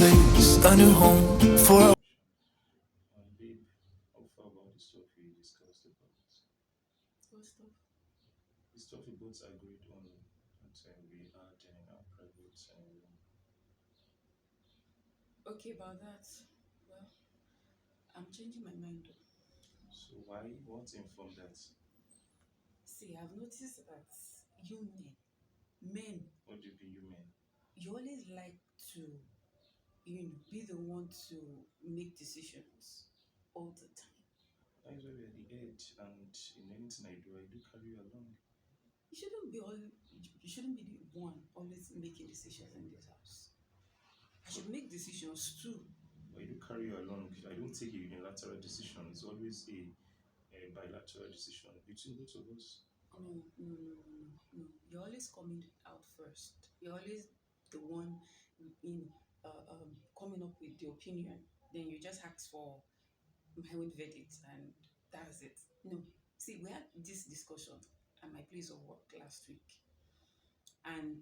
place a new home for. Babe, how far about the stuff we discussed about? What stuff? The stuff we both agreed on that we had in our private room. Okay, about that. Well, I'm changing my mind though. So why? What informed that? See, I've noticed that you men, What do you be human? you always like to, be the one to make decisions all the time. That is why we're the edge, and in anything I do carry you along. You shouldn't be the one always making decisions in this house. I should make decisions too. But I do carry you along. I don't take a unilateral decision. It's always a bilateral decision between both of us. No, no, no, no, no, no. You're always coming out first. You're always the one in coming up with the opinion. Then you just ask for my own verdict and that's it. No. See, we had this discussion at my place of work last week, and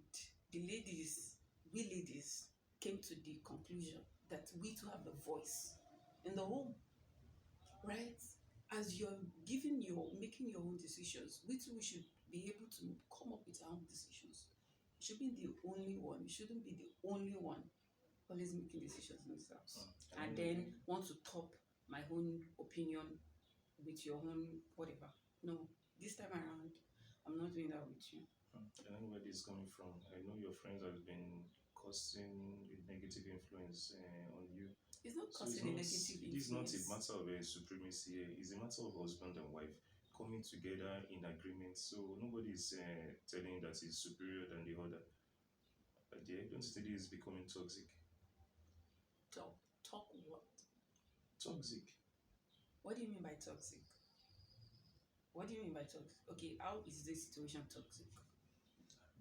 the ladies, we ladies, came to the conclusion that we too have a voice in the home, right? As you're making your own decisions, we too we should be able to come up with our own decisions. You should be the only one. You shouldn't be the only one always making decisions in this house. And then want to top my own opinion with your own whatever. No, this time around, I'm not doing that with you. I don't know where this is coming from. I know your friends have been causing a negative influence on you. It's not So it's causing a not. negative It is not a influence. matter of supremacy here. It's a matter of husband and wife coming together in agreement. So nobody is telling that he's superior than the other. The identity is becoming toxic. Talk what? Toxic. What do you mean by toxic? What do you mean by toxic? Okay, how is this situation toxic?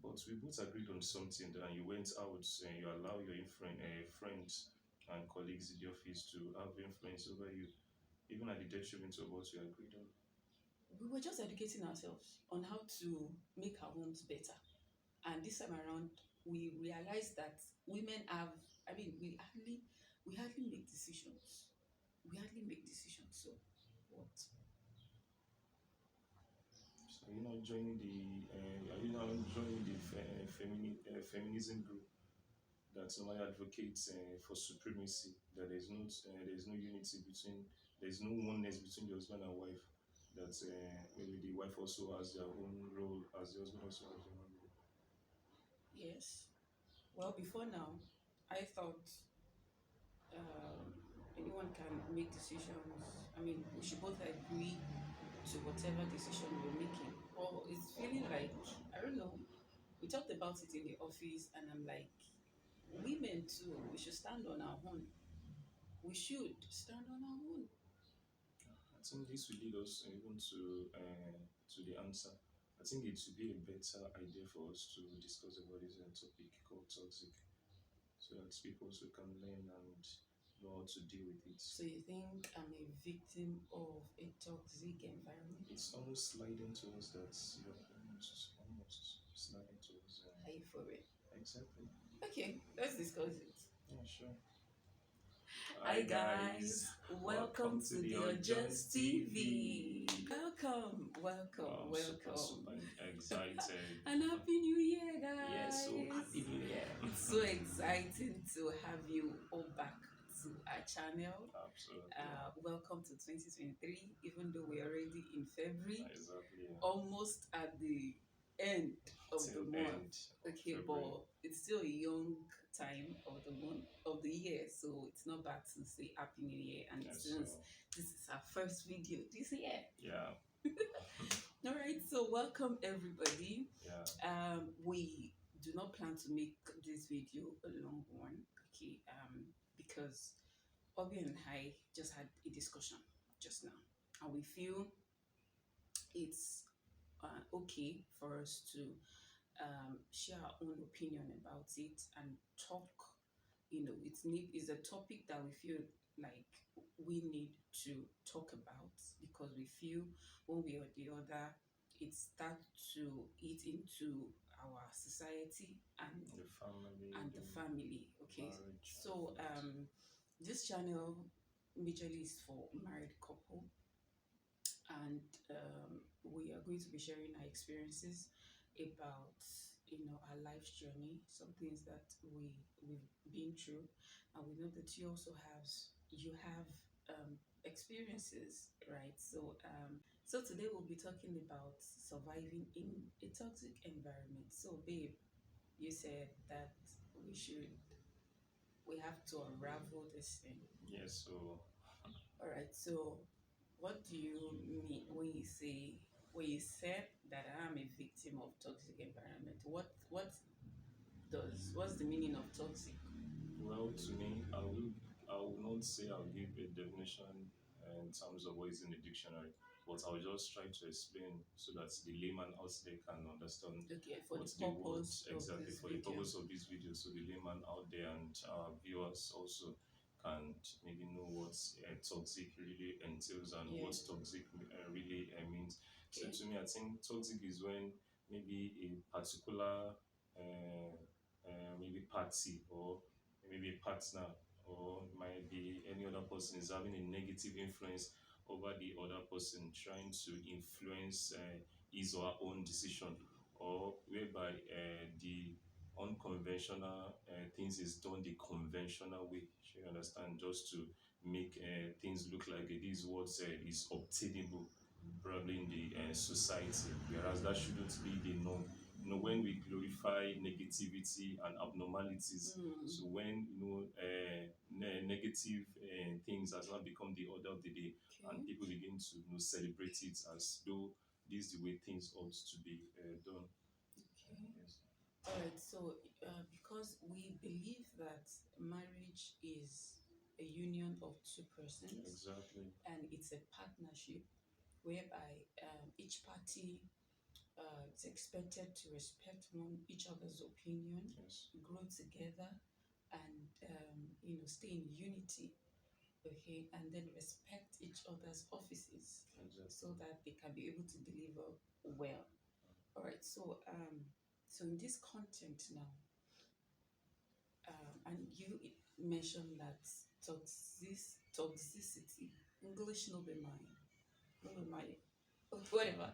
But we both agreed on something, and you went out and you allow your friends and colleagues in the office to have influence over you, even at the detriment of what you agreed on. We were just educating ourselves on how to make our homes better. And this time around, we realized that women have, I mean, we hardly make decisions. We hardly make decisions. So, what? So are you not joining are you now joining the feminism group that normally advocates for supremacy? That there's no unity between there's no oneness between the husband and wife. That maybe the wife also has their own role as the husband also has their own role. Yes. Well, before now, I thought um, anyone can make decisions. I mean, we should both agree to whatever decision we're making. Well, it's feeling like, I don't know, we talked about it in the office, and I'm like, women too, we should stand on our own. We should stand on our own. I think this will lead us even to the answer. I think it would be a better idea for us to discuss about this topic called toxic, so that people also can learn and know how to deal with it. So you think I'm a victim of a toxic environment? It's almost sliding towards that. You're almost sliding towards. Are you for it? Exactly. Okay, let's discuss it. Yeah, sure. Hi Hi guys, guys, welcome to the Unjust TV. Welcome, welcome, Wow, super welcome. excited. And Happy New Year, Yeah, so guys! happy New Year. It's so exciting to have you all back to our channel. Absolutely. Welcome to 2023, even though we're already in February, Exactly. Yeah. almost at the end of the Till month. end of Okay, February. but it's still a young time of the month of the year, so it's not bad to say Happy New Year. And Yeah, since so this is our first video this year, yeah, all right. So welcome everybody. yeah. We do not plan to make this video a long one, okay? Because Obi and I just had a discussion just now, and we feel it's okay for us to share our own opinion about it and talk. It's a topic that we feel like we need to talk about because we feel one way or the other it starts to eat into our society The family, and the family. the Okay, marriage, so and this channel majorly is for married couple, and we are going to be sharing our experiences about our life's journey, some things that we've been through, and we know that you have experiences, right? So today we'll be talking about surviving in a toxic environment. So babe, you said that we have to unravel this thing. yes. So All right. So, what do you mean when you said that I'm a victim of toxic environment? What's the meaning of toxic? well, to me, I will not say I'll give a definition in terms of what is in the dictionary, but I'll just try to explain so that the layman out there can understand Okay, for the what the word purpose of exactly this for the video. purpose of this video, so the layman out there and our viewers also can maybe know what toxic really entails and Yeah. what toxic really means. So Okay. to me, I think toxic is when maybe a particular uh, maybe party or maybe a partner or might be any other person is having a negative influence over the other person, trying to influence his or her own decision, or whereby the unconventional things is done the conventional way. You understand? Just to make things look like it is what is obtainable probably in the society, whereas that shouldn't be the norm. When we glorify negativity and abnormalities, Hmm. so when negative things has now become the order of the day, and Okay. people begin to celebrate it as though this is the way things ought to be done. Okay. Yes, All right. So, because we believe that marriage is a union of two persons exactly. and it's a partnership whereby each party is expected to respect each other's opinion, Yes, grow together, and stay in unity. Okay, and then respect each other's offices so exactly. that they can be able to deliver well. All right. So in this content now, and you mentioned that toxicity, English no be mine, no be mine, whatever.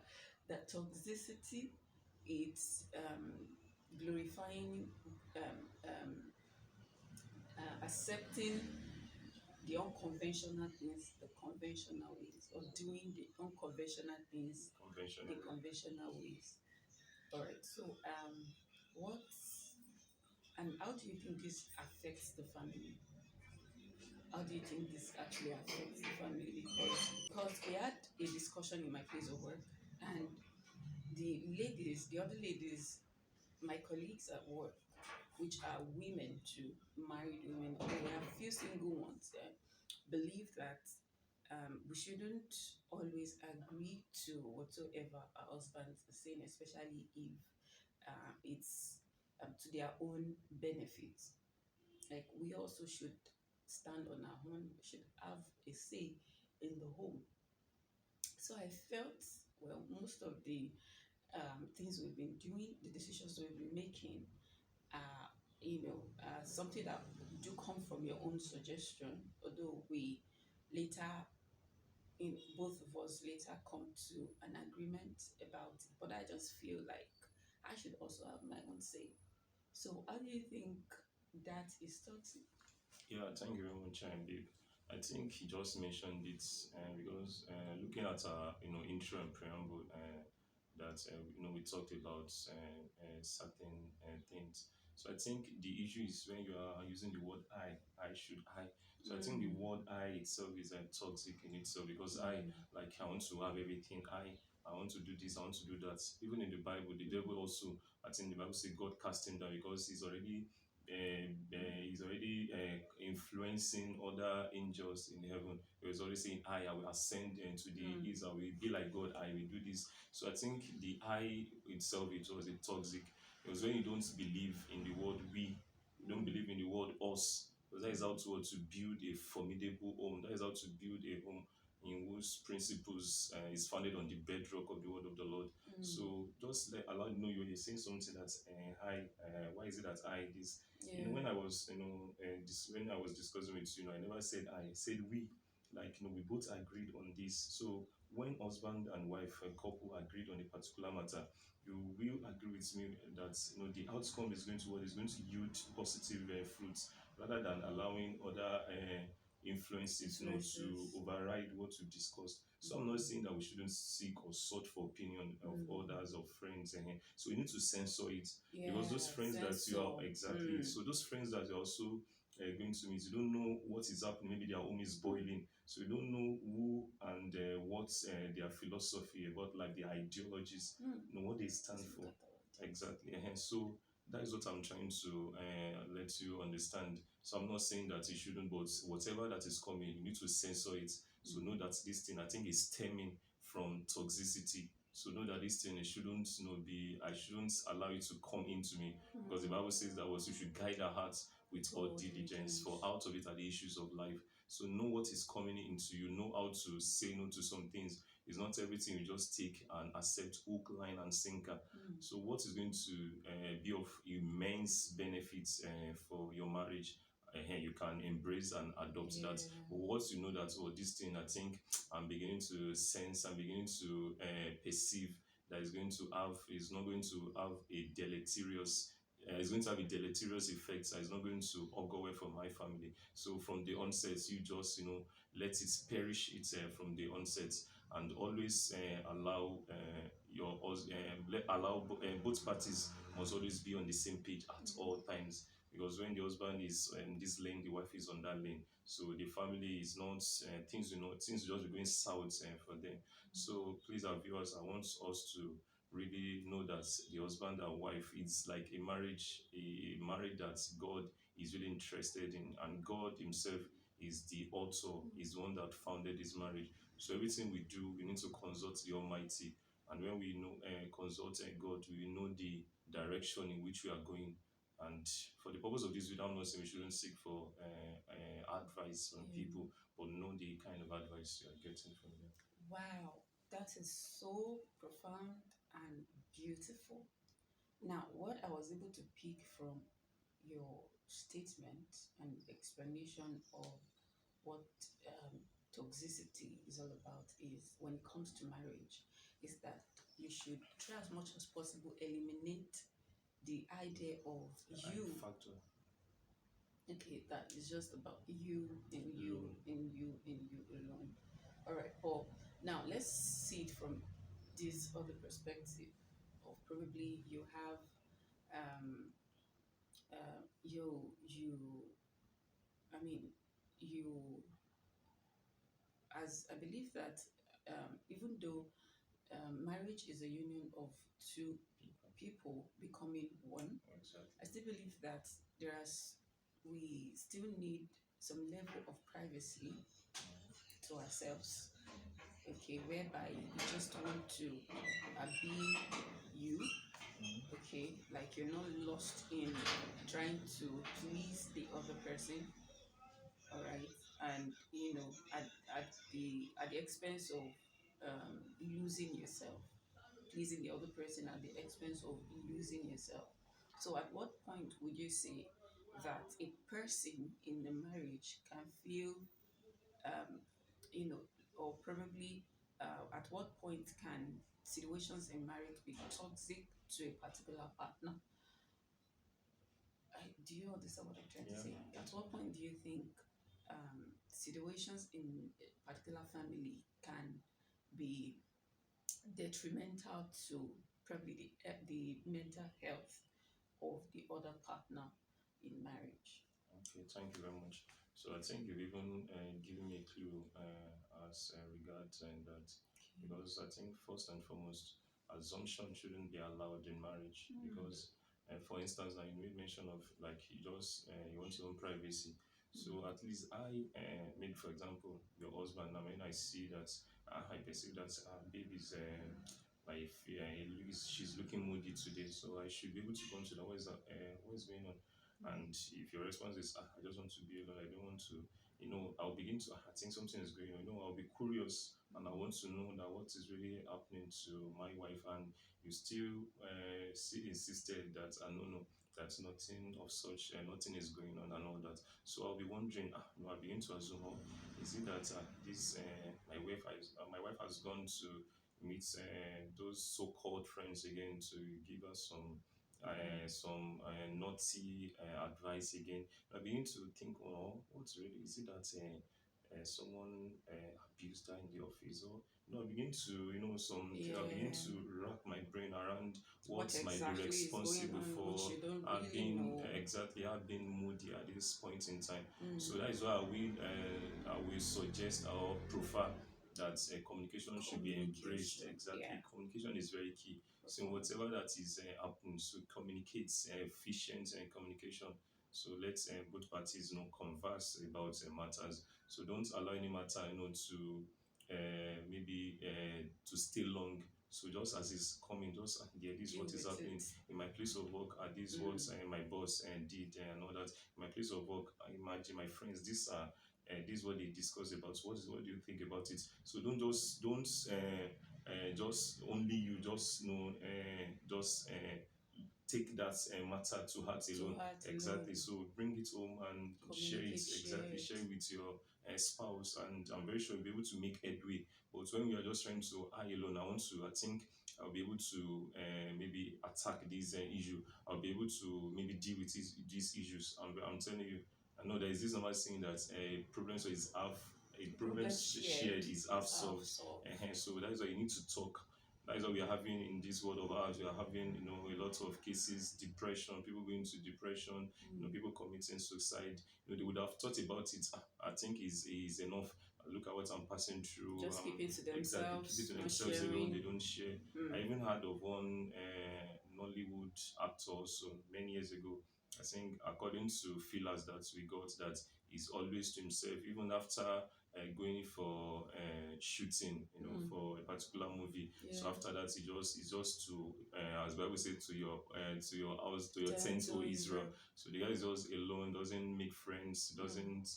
That toxicity, it's glorifying, um, um, accepting the unconventional things the conventional ways, or doing the unconventional things the Conventional way. conventional ways. All right. So, what and how do you think this affects the family? How do you think this actually affects the family? Because we had a discussion in my place of work, and the other ladies, my colleagues at work, which are women too, married women, although we have few single ones, believe that we shouldn't always agree to whatsoever our husbands are saying, especially if it's to their own benefit. Like, we also should stand on our own, we should have a say in the home. So I felt, well, most of the things we've been doing, the decisions we've been making, are something that do come from your own suggestion, although we later in both of us later come to an agreement about it. But I just feel like I should also have my own say. So how do you think that is toxic? Yeah, thank you very much, Babe. I think he just mentioned it because looking at our intro and preamble, that we talked about certain things. So I think the issue is when you are using the word I should I. So I think the Mm, word I itself is toxic in itself, because mm, I want to have everything. I want to do this. I want to do that. Even in the Bible, the devil also, I think the Bible says God cast him down because he's already influencing other angels in heaven. He was already saying, I will ascend into the mm, east, I will be like God, I will do this. So I think the I itself, it was a toxic. It was when you don't believe in the word we, you don't mm, believe in the word us. Because that is how to build a formidable home. That is how to build a home in whose principles is founded on the bedrock of the word of the Lord. So just allow you know you're saying something that's hi. Why is it that I this? Yeah. When I was when I was discussing with I never said I said we. Like we both agreed on this. So when husband and wife couple agreed on a particular matter, you will agree with me that the outcome is going to what is going to yield positive fruits rather than allowing other influences to Influences. override what you discussed. So I'm not saying that we shouldn't seek or sought for opinion of others or friends. So you need to censor it because those Yeah. friends that you are Sensor. exactly so those friends that you're also going to meet, you don't know what is happening. Maybe their home is boiling, so you don't know who and what's their philosophy about, like their ideologies, what they stand Let's look for. at all of this. Exactly. So that is what I'm trying to let you understand. So I'm not saying that you shouldn't, but whatever that is coming, you need to censor it. So know that this thing, I think, is stemming from toxicity. So know that this thing, it shouldn't, be. I shouldn't allow it to come into me, because the Bible says that was you should guide our hearts with With all all diligence, for diligence. out of it are the issues of life. So know what is coming into you. Know how to say no to some things. It's not everything you just take and accept hook, line, and sinker. So, what is going to be of immense benefits for your marriage? You can embrace and adopt that. Yeah. But once you know that, oh, this thing, I think I'm beginning to sense, I'm beginning to perceive that is not going to have a deleterious. It's going to have a deleterious effect. It's not going to augur well for my family. So from the onset, you just let it perish it from the onset, and always allow both parties must always be on the same page at all times, because when the husband is in this lane, the wife is on that lane, so the family is not things will just be going south for them. So please, our viewers, I want us to really know that the husband and wife, it's like a marriage that God is really interested in, and God himself is the author, is the one that founded this marriage. So everything we do, we need to consult the Almighty, and when we know consult God, we know the direction in which we are going. And for the purpose of this video, I'm not saying we shouldn't seek for advice from Yeah. people, but know the kind of advice you are getting from them. Wow. That is so profound and beautiful. Now, what I was able to pick from your statement and explanation of what um, toxicity is all about is when it comes to marriage, is that you should try as much as possible eliminate the idea of I you. factor Okay, that is just about you and you alone. and you and you alone. All right, Paul. Now let's see it from this other perspective of probably you have you I mean you as I believe that even though marriage is a union of two People. people becoming one, I Exactly. still believe that we still need some level of privacy to ourselves. Okay, whereby you just want to be you. Okay, like you're not lost in trying to please the other person. All right, and at the expense of losing yourself, pleasing the other person at the expense of losing yourself. So, at what point would you say that a person in the marriage can feel, um, or probably at what point can situations in marriage be toxic to a particular partner? Do you understand what I'm trying to Yeah. say? At what point do you think situations in a particular family can be detrimental to probably the mental health of the other partner in marriage? Okay, thank you very much. So I think you've even given me a clue as regards and that, because I think first and foremost, assumption shouldn't be allowed in marriage, because, for instance, now you made mention of like you want your own privacy. So at least maybe for example, your husband. Now when I see that, I perceive that babe is like she's looking moody today, so I should be able to come to that. What is that? What is going on? And if your response is, I just want to be alone, I don't want to, I'll begin to, I think something is going on, I'll be curious and I want to know that what is really happening to my wife, and you still still insisted that no, no, that nothing of such, nothing is going on and all that. So I'll be wondering, I begin to assume, oh, is it that this my wife has gone to meet those so-called friends again to give us some naughty advice again. I begin to think, oh, what's really, is it that someone abused her in the office, or I begin to I begin Yeah. to rack my brain around what What might be exactly is going responsible on, which for you don't her really being know. exactly her being moody at this point in time. So Mm. that is why I will suggest or prefer that communication should be embraced. Communication. Exactly, Yeah. communication is very key. So Profound. whatever that is happening, so communicate, efficient communication. So let both parties converse about matters. So don't allow any matter to maybe to stay long. So just as it's coming, just yeah, this is Deal what is with happening it. in my place of work. This is what Mm. my boss did and all that. In my place of work, I imagine my friends. This is what they discuss about. What do you think about it? So don't just only you just just take that matter to heart To alone. heart Exactly. alone. So bring it home and share it. Communicate, Exactly. share it. Share it with your spouse, and I'm very sure you'll be able to make headway. But when we are just trying to I alone, I think I'll be able to maybe attack this issue. I'll be able to maybe deal with these issues. I'm telling you, I know there is this number saying that a problem so is half a The problem problem shared shared is half is half solved. solved. So that is why you need to talk. That is what we are having in this world of ours. We are having, a lot of cases, depression, people going to depression, Mm. people committing suicide. They would have thought about it. I think is enough. Look at what I'm passing through. Just keeping to Exactly, keep it themselves, to not themselves alone. They sharing. don't share. I Mm. even heard of one Nollywood actor also many years ago. I think according to feelers that we got, that he's always to himself, even after going for shooting, Mm. for a particular movie. So Yeah. after that, it's just to, as Bible said, to your house, to your tent, Gentle O Israel. Israel. So the guy is just alone, doesn't make friends, Mm. doesn't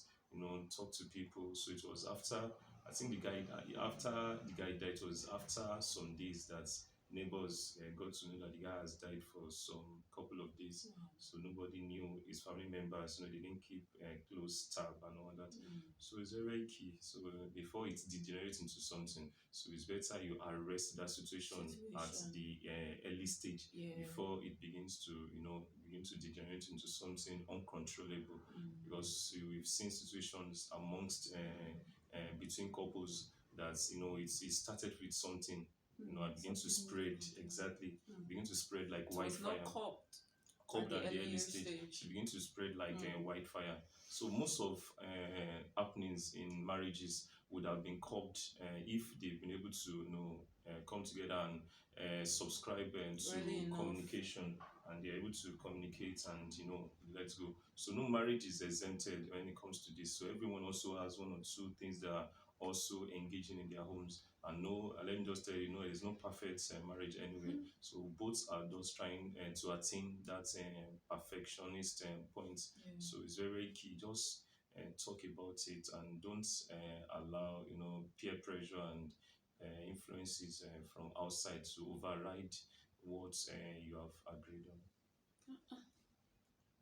talk to people. So it was after, I think after the guy died, it was after some days that neighbors got to know that the guy has died for some couple of days. Wow. So nobody knew, his family members, they didn't keep close tab and all that. Mm. So it's very key. So before it degenerates into something, so it's better you arrest that situation at Situation. the early stage Yeah. before it begins to begin to degenerate into something uncontrollable. Mm. Because we've seen situations amongst between couples that it started with something, Mm. and begin to Something spread new. exactly, Mm. begin to spread like It was not wildfire, cupped at cold the at the early earlier stage, stage. so begin to spread like Mm. wildfire. So most of happenings in marriages would have been curbed if they've been able to come together and subscribe Early to enough. communication, and they're able to communicate and let's go. So no marriage is exempted when it comes to this. So everyone also has one or two things that are also engaging in their homes. And no, let me just tell you, there's no perfect marriage anywhere. Mhm. So both are just trying to attain that perfectionist point. Yeah. So it's very, very key. Just talk about it, and don't allow peer pressure and influences from outside to override what you have agreed on.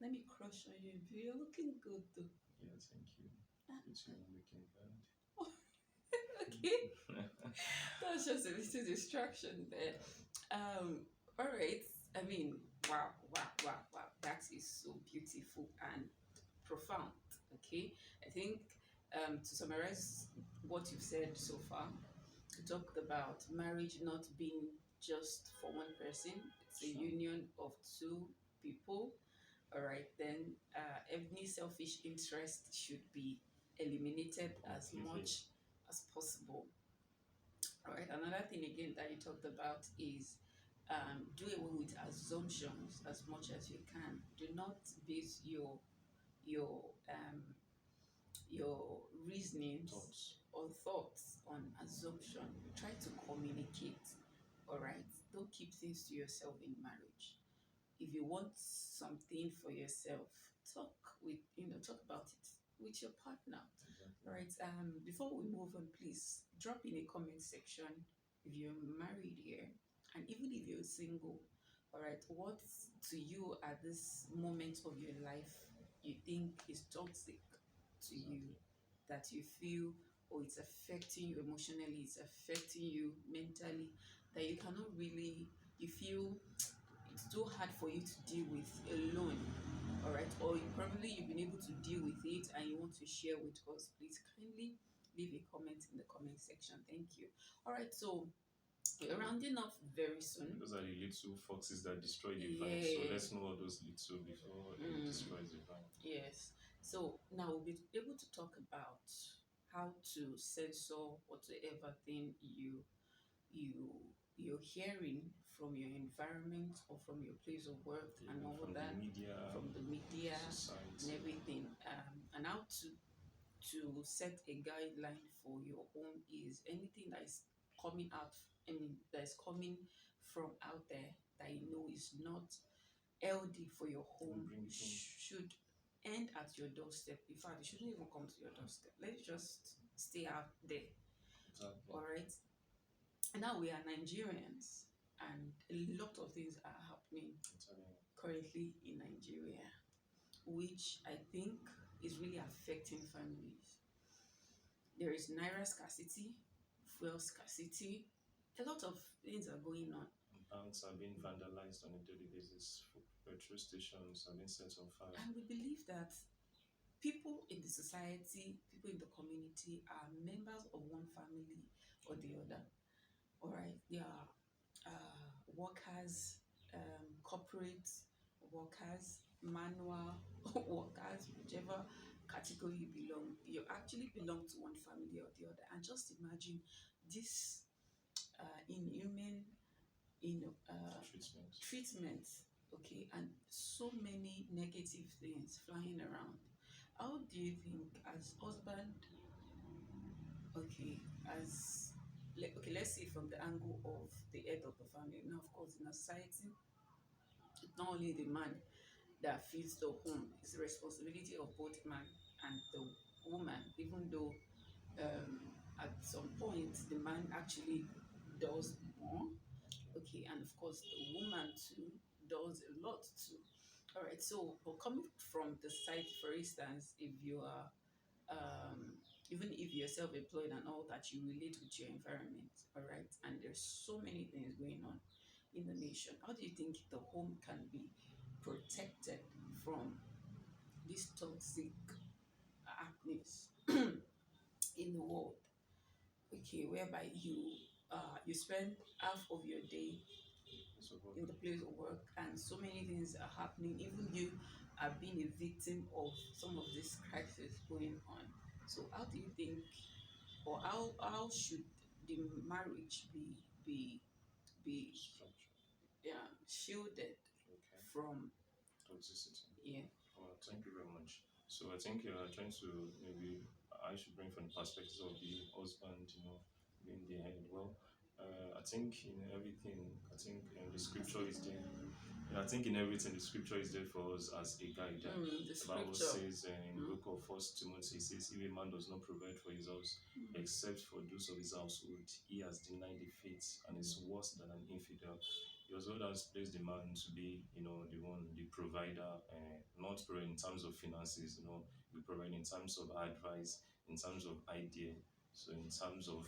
Let me crush on you. You're looking good though. Yeah, thank you. You too are looking bad. Okay. That's just a little distraction there. All right. I mean, wow, wow, wow, wow. That is so beautiful and profound. Okay. I think to summarize what you've said so far, we talked about marriage not being just for one person. It's a Sure. union of two people. All right, then any selfish interest should be eliminated as Completely. much as possible. All right, another thing again that you talked about is do away with assumptions as much as you can. Do not base your your reasonings Thoughts. or thoughts on assumption. Try to communicate. All right, don't keep things to yourself in marriage. If you want something for yourself, talk about it. with your partner. Exactly. All right. Before we move on, please drop in a comment section if you're married here, and even if you're single. All right. What to you at this moment of your life you think is toxic to you, Exactly. that you feel, or it's affecting you emotionally, it's affecting you mentally, that you cannot really, you feel it's too hard for you to deal with alone. All right, or you probably you've been able to deal with it and you want to share with us. Please kindly leave a comment in the comment section. Thank you. All right, so we're And rounding off very soon. those are the little foxes that destroy the vine. So Yeah. let's know all those little before it Mm, destroys the vine. yes. So now we'll be able to talk about how to censor whatever thing you you're hearing from your environment or from your place of work and Even all from the that, media, from the media and society. everything, and how to set a guideline for your own is anything that is coming out, I mean, that is coming from out there that you know is not healthy for your Don't home bring it home. should end at your doorstep. In fact, it shouldn't even come to your doorstep. Let's just stay out there. Exactly. All right. And now we are Nigerians, and a lot of things are happening I'm telling you. currently in Nigeria, which I think is really affecting families. There is naira scarcity, fuel scarcity. A lot of things are going on. Banks are being vandalized on a daily basis. Petrol stations are being set on fire. And we believe that people in the society, people in the community are members of one family or the other. All right, they are workers, corporate workers, manual workers, whichever category you belong, you actually belong to one family or the other. And just imagine this inhuman, Treatment. treatment, okay, and so many negative things flying around. How do you think, as husband, okay, okay, let's say from the angle of the head of the family. Now, of course, in a society, it's not only the man that feeds the home, it's the responsibility of both man and the woman, even though at some point the man actually does more. Okay, and of course, the woman too does a lot too. All right, so but coming from the side, for instance, if you are even if you're self-employed and all that, you relate with your environment, all right, and there's so many things going on in the nation. How do you think the home can be protected from this toxic happenings in the world? Okay, whereby you spend half of your day So, in the place of work and so many things are happening, even you are being a victim of some of this crisis going on. So how do you think, or how should the marriage be structure. shielded Okay. from, Toxicity. yeah. Thank you very much. So I think trying to maybe I should bring from the perspective of the husband, being the head. Well, I think in everything, I think the scripture is there. Yeah, I think in everything, the scripture is there for us as a guide. The The Bible scripture. says in the Mm, book of First Timothy, it says, "If a man does not provide for his house, except for those of his household, he has denied the faith and is worse than an infidel." Because God has placed the man to be, the one, the provider, not provide in terms of finances, you provide in terms of advice, in terms of idea, so in terms of,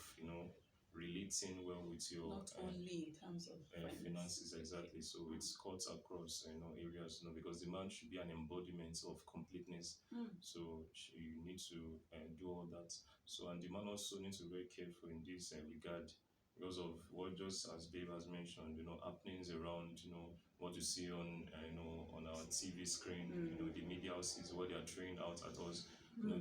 relating well with your not only in terms of finances finances, okay. exactly. So it's cuts across areas, because the man should be an embodiment of completeness. Mm, So you need to do all that. So and the man also needs to be very careful in this regard because of what just as Dave has mentioned, happenings around, what you see on on our TV screen, the media houses, what they are throwing out at us.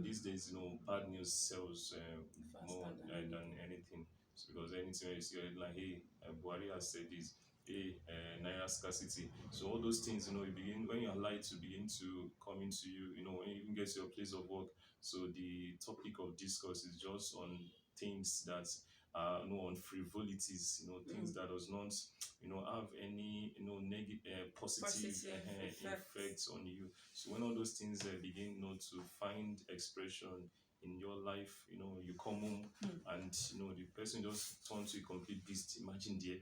These days, bad news sells faster more than than anything. anything. So because anything you see, like, hey, Buhari has said this, hey, naira scarcity. So all those things, you begin when you are light to begin to come into you, when you even get to your place of work. So the topic of discourse is just on things that on frivolities, things that does not, have any, positive Positive effects. effects on you. So when all those things begin, to find expression in your life, you come home and the person just turns to a complete beast. Imagine there,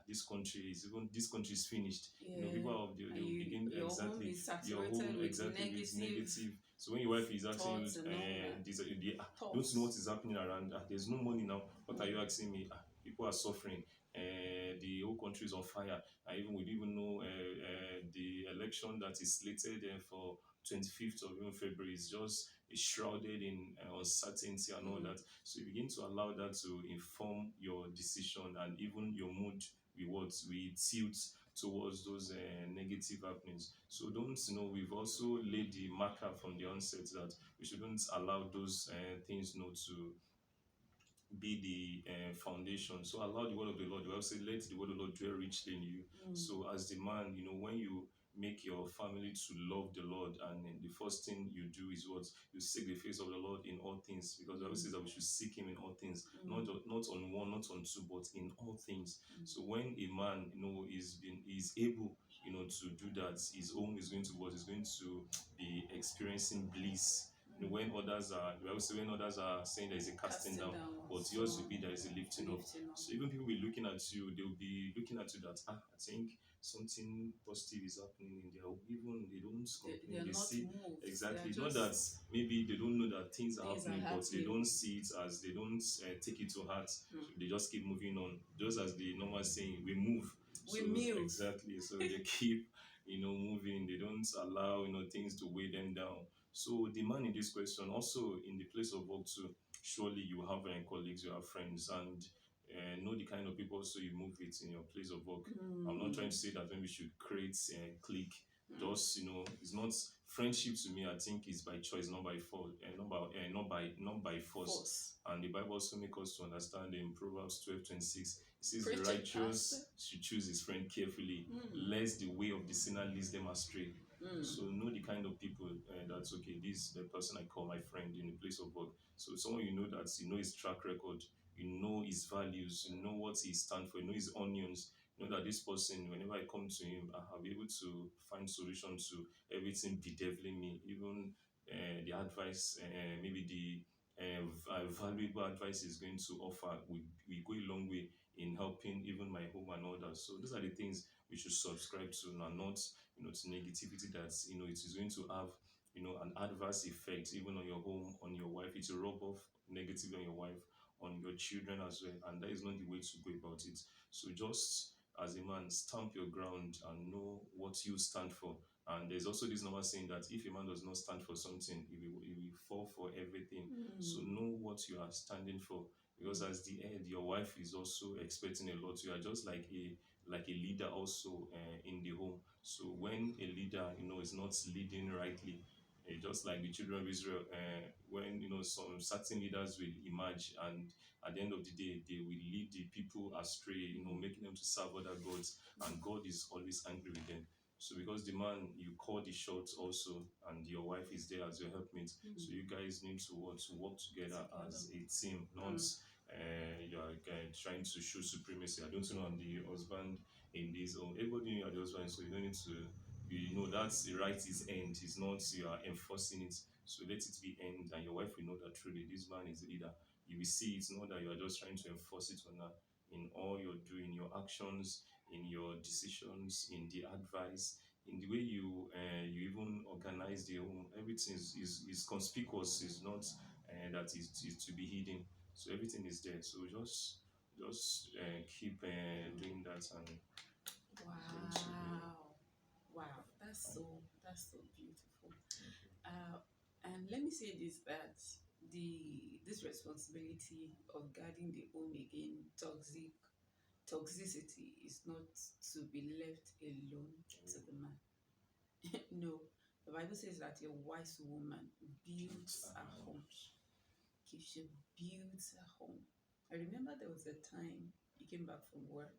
this country is finished. People Yeah. they And will you begin your home exactly is your home saturated with exactly with negative negative. So when your wife is asking you, thoughts and all that. don't you know what Thoughts. is happening around? There's no money now. What are you Mm. asking me? People are suffering. The whole country is on fire. I even we don't even know the election that is slated for 25th of even February is just is shrouded in uncertainty and all Mm. that. So you begin to allow that to inform your decision, and even your mood rewards we tilt towards those negative happenings. So don't, we've also laid the marker from the onset that we shouldn't allow those things, to be the foundation. So allow the word of the Lord. The Bible say, let the word of the Lord dwell richly in you. Mm. So as the man, when you make your family to love the Lord, and then the first thing you do is what you seek the face of the Lord in all things, because the Bible says that we should seek Him in all things, Mm. not on one, not on two, but in all things. Mm. So when a man, is able, to do that, his home is going to what is going to be experiencing bliss. When others are, the Bible say, when others are saying there is a casting Casting down, down, but yours will some be there is a lifting up. lifting up. So even people will be looking at you, they'll be looking at you that, I think something positive is happening in their home. Even they don't complain, They're they not see moved. They're exactly. Not that just maybe they don't know that things are things are happening, but they happening. don't see it, as they don't take it to heart. Mm. So they just keep moving on, just as the normal saying, we move. We So move. exactly, so they keep, moving. They don't allow, things to weigh them down. So the man in this question, also in the place of work too, surely you have colleagues, you have friends, and know the kind of people also you move with in your place of work. I'm not trying Mm. to say that when we should create a clique. Mm. Just, it's not friendship to me. I think is by choice, not by fault, not by force. Force. And the Bible also makes us to understand in Proverbs 12:26. It says the Preach it, Pastor. righteous should choose his friend carefully, Mm. lest the way of the sinner leads them astray. Mm. So know the kind of people that's okay. This is the person I call my friend in the place of work. So someone that his track record, his values, what he stands for, his onions. That this person, whenever I come to him, I'll be able to find solution to everything bedeviling me, even the advice, maybe the valuable advice is going to offer. We go a long way in helping even my home and others. So those are the things we should subscribe to, and not to negativity that it is going to have an adverse effect even on your home, on your wife. It will rub off negatively on your wife, on your children as well, and that is not the way to go about it. So just as a man, stamp your ground and know what you stand for. And there's also this normal saying that if a man does not stand for something, he will fall for everything. So Mm. know what you are standing for, because as the head, your wife is also expecting a lot. You are just like a leader also in the home. So when a leader, is not leading rightly, just like the children of Israel, when some certain leaders will emerge, and at the end of the day, they will lead the people astray, making them to serve other gods, and God is always angry with them. So because the man you call the shots also, and your wife is there as your helpmate, Mm. so you guys need to work together Together. as a team, not Mm. you are trying to show supremacy. I don't know I'm the husband in this, or everybody you are the husband, so you don't need to. That's the right is end. It's not you are enforcing it. So let it be end, and your wife will know that truly this man is the leader. You will see it's not that you are just trying to enforce it on her. In all you're doing, your actions, in your decisions, in the advice, in the way you even organize the home, everything is conspicuous. Is not that is to be hidden. So everything is there. So just keep doing that, and it's going to be Wow. Wow. That's so beautiful. Uh, and let me say this, that this responsibility of guarding the home against toxicity is not to be left alone to the man. No, the Bible says that a wise woman built builds a a home. house. She builds a home. I remember there was a time you came back from work,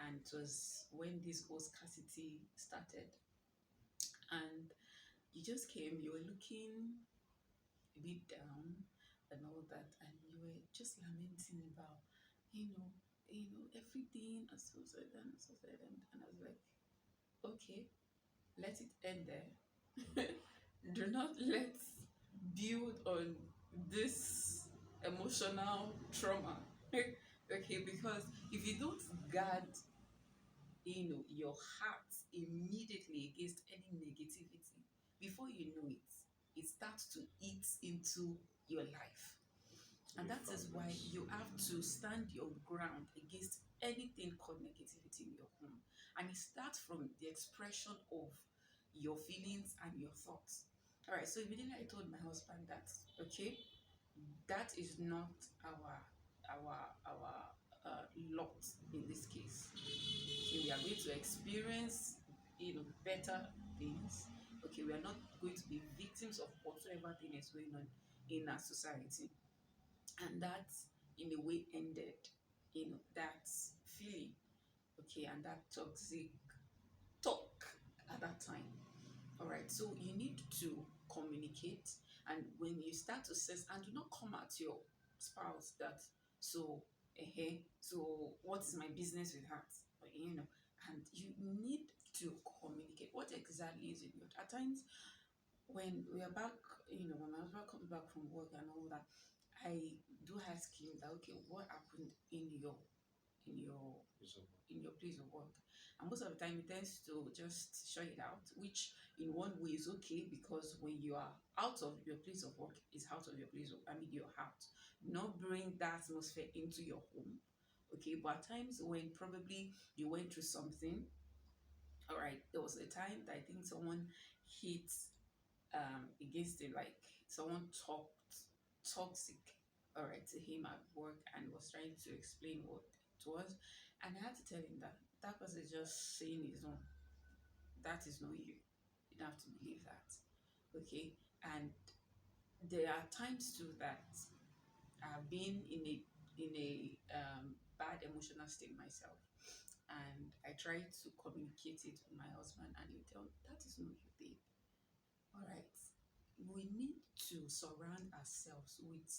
and it was when this whole scarcity started, and you just came. You were looking a bit down, and all that, and you were just lamenting about, you know, everything and so so and so and I was like, okay, let it end there. Do not let's build on this emotional trauma. Okay, because if you don't guard, your heart immediately against any negativity, before you know it, it starts to eat into your life. And The that is why fabrics. you have to stand your ground against anything called negativity in your home. And it starts from the expression of your feelings and your thoughts. All right, so immediately I told my husband that, okay, that is not our lot in this case. Okay, we are going to experience, better things. Okay, we are not going to be victims of whatsoever thing is going on in our society. And that in a way ended, that feeling, okay, and that toxic talk at that time. All right, so you need to communicate, and when you start to sense, and do not come at your spouse that, so so what is my business with that? And you need to communicate what exactly is it. At times when we are back, when my husband comes back from work and all that, I do ask him that, okay, what happened in your It's over. in your place of work? And most of the time he tends to just shut it out, which in one way is okay, because when you are out of your place of work, is out of your place of, I mean, you're out. Not bring that atmosphere into your home. Okay, but at times when probably you went through something, all right, there was a time that I think someone hit against it, like someone talked toxic, all right, to him at work and was trying to explain what it was. And I had to tell him that that person is just saying his own. That is not you. You don't have to believe that. Okay. And there are times too that I've been in a bad emotional state myself, and I try to communicate it with my husband, and he tell that is not you, babe. All right. We need to surround ourselves with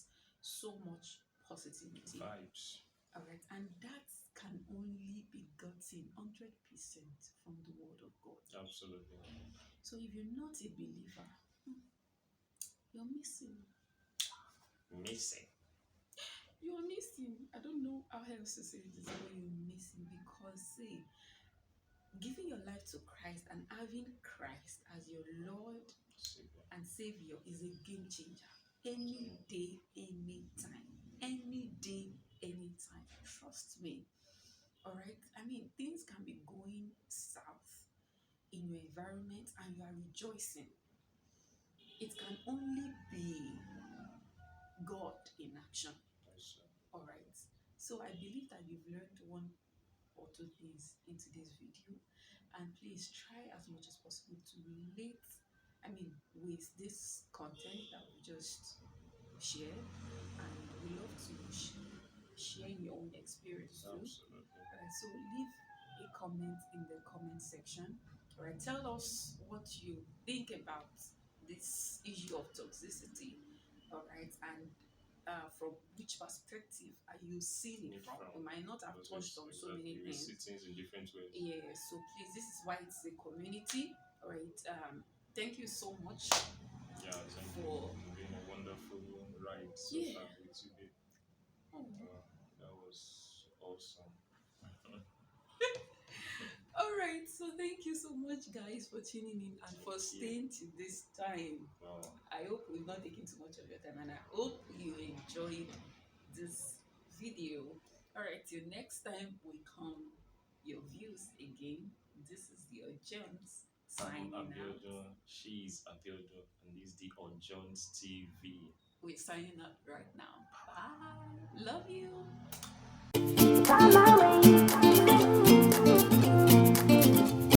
so much positivity. Vibes. All right. And that can only be gotten 100% from the Word of God. Absolutely. So if you're not a believer, you're missing. Missing. You're missing. I don't know how else to say this, but you're missing because, see, giving your life to Christ and having Christ as your Lord Savior. and Savior is a game changer. Any day, anytime. Any day, anytime. Trust me. All right. I mean, things can be going south in your environment and you are rejoicing. It can only be God in action. Yes, sir. All right. So I believe that you've learned one or two things in today's video, and please try as much as possible to relate, I mean, with this content that we just shared, and we love to share your own experience too. Absolutely. So leave a comment in the comment section. All right, tell us what you think about this issue of toxicity. All right, and from which perspective are you seeing it Need from? from. We might not have Because touched on so many exactly we see things. things in different ways. Yeah, so please, this is why it's a community. All right, thank you so much Yeah, thank you. for, It's been a wonderful ride so yeah. far with you, babe. Oh. That was awesome. All right, so thank you so much, guys, for tuning in and for Thank you. staying to this time. Wow. I hope we've not taken too much of your time, and I hope you enjoyed this video. All right, till next time we come your views again. This is your Jones I'm signing out. Abiodun. She's Abiodun. And this is the Jones TV. We're signing out right now. Bye. Love you.